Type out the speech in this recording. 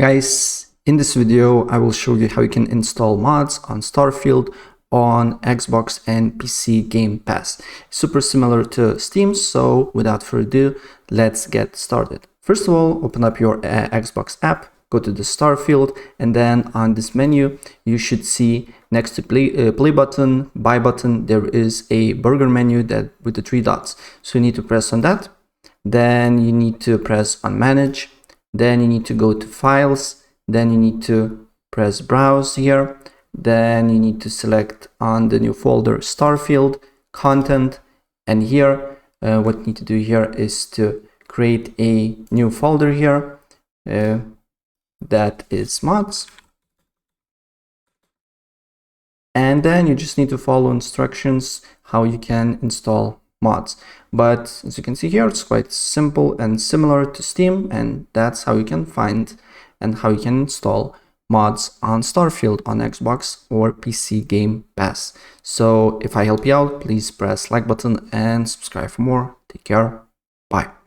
Hey guys, in this video I will show you how you can install mods on Starfield on Xbox and PC Game Pass. Super similar to Steam, so without further ado, let's get started. First of all, open up your Xbox app, go to the Starfield, and then on this menu you should see next to play button, buy button, there is a burger menu that with the 3 dots. So you need to press on that, then you need to press on manage. Then you need to go to files, then you need to press browse here, then you need to select on the new folder Starfield, content, and here what you need to do here is to create a new folder here that is mods, and then you just need to follow instructions how you can install mods. But as you can see here, it's quite simple and similar to Steam, and that's how you can find and how you can install mods on Starfield on Xbox or PC Game Pass. So if I help you out, please press like button and subscribe for more. Take care. Bye.